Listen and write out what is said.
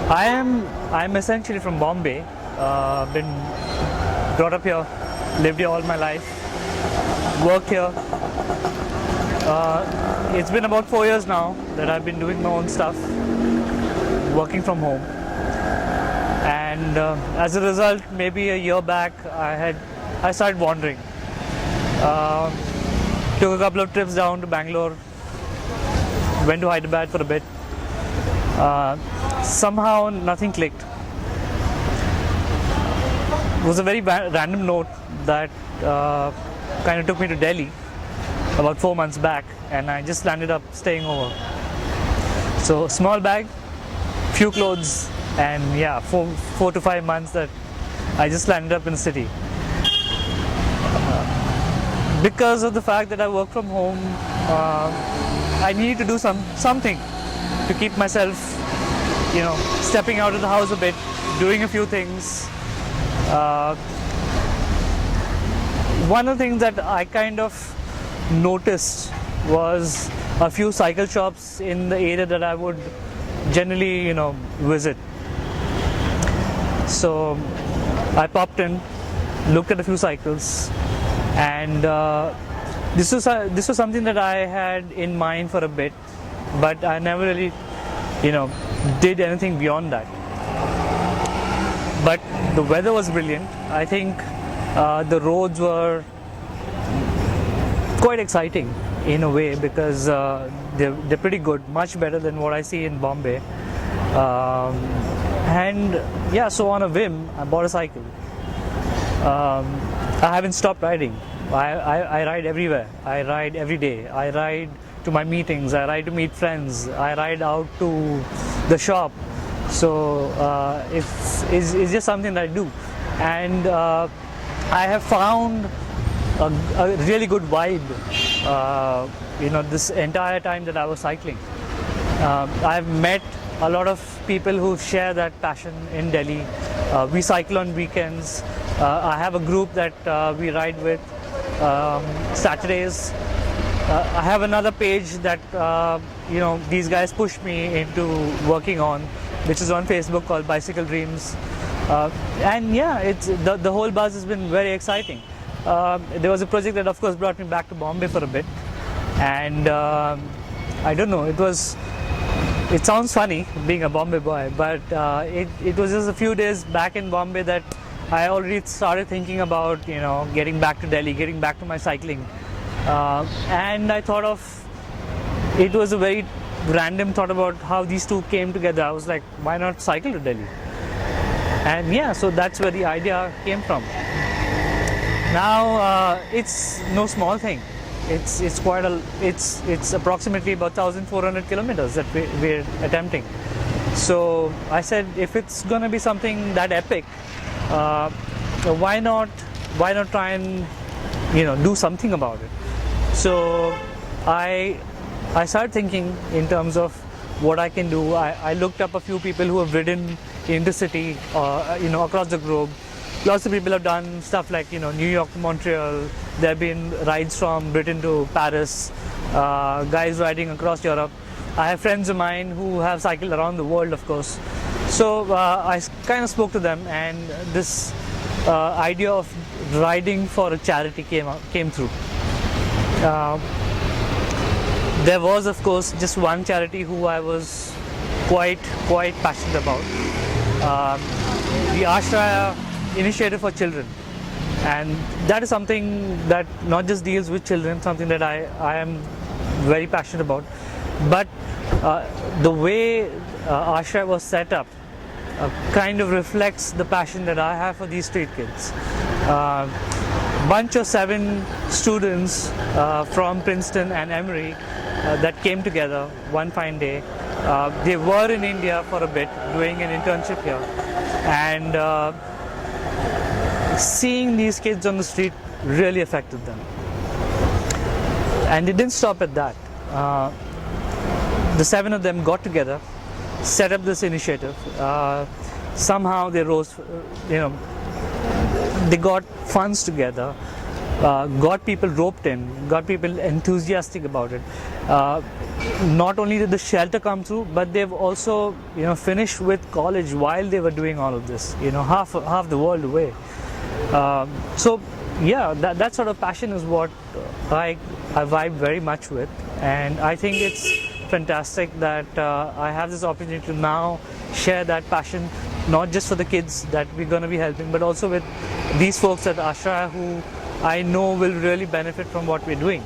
I'm essentially from Bombay. Been brought up here, lived here all my life, worked here. It's been about 4 years now that I've been doing my own stuff, working from home. And as a result, maybe a year back, I started wandering. Took a couple of trips down to Bangalore, went to Hyderabad for a bit. Somehow nothing clicked. It was a very random note that kind of took me to Delhi about 4 months back, and I just landed up staying over. So small bag, few clothes, and yeah, 4 to 5 months that I just landed up in the city. Because of the fact that I work from home, I need to do something to keep myself, stepping out of the house a bit, doing a few things. One of the things that I kind of noticed was a few cycle shops in the area that I would generally, visit. So I popped in, looked at a few cycles, and this was something that I had in mind for a bit, but I never really, did anything beyond that. But the weather was brilliant. I think the roads were quite exciting in a way because they're pretty good, much better than what I see in Bombay. And yeah, so on a whim, I bought a cycle. I haven't stopped riding. I ride everywhere. I ride every day. I ride to my meetings. I ride to meet friends. I ride out to the shop. So it's just something that I do. And I have found a really good vibe, this entire time that I was cycling. I've met a lot of people who share that passion in Delhi. We cycle on weekends. I have a group that we ride with Saturdays. I have another page that these guys push me into working on, which is on Facebook, called Bicycle Dreams. And yeah, it's the whole buzz has been very exciting. There was a project that of course brought me back to Bombay for a bit, and I don't know, it sounds funny being a Bombay boy, but it was just a few days back in Bombay that I already started thinking about getting back to Delhi, getting back to my cycling, and I thought of it was a very random thought about how these two came together. I was like, why not cycle to Delhi? And yeah, so that's where the idea came from. Now it's no small thing. It's approximately about 1,400 kilometers that we're attempting. So I said, if it's gonna be something that epic, why not try and do something about it? So I started thinking in terms of what I can do. I looked up a few people who have ridden intercity, across the globe. Lots of people have done stuff like New York to Montreal. There have been rides from Britain to Paris, guys riding across Europe. I have friends of mine who have cycled around the world, of course. So I kind of spoke to them, and this idea of riding for a charity came through. There was, of course, just one charity who I was quite passionate about, the Ashraya Initiative for Children, and that is something that not just deals with children, something that I am very passionate about, but the way Ashraya was set up kind of reflects the passion that I have for these street kids. Bunch of 7 students from Princeton and Emory that came together one fine day. They were in India for a bit doing an internship here, and seeing these kids on the street really affected them. And it didn't stop at that. The 7 of them got together, set up this initiative. Somehow they rose, they got funds together, got people roped in, got people enthusiastic about it. Not only did the shelter come through, but they've also, finished with college while they were doing all of this. Half the world away. So yeah, that sort of passion is what I vibe very much with, and I think it's fantastic that I have this opportunity to now share that passion, not just for the kids that we're going to be helping, but also with these folks at Ashra who I know will really benefit from what we're doing.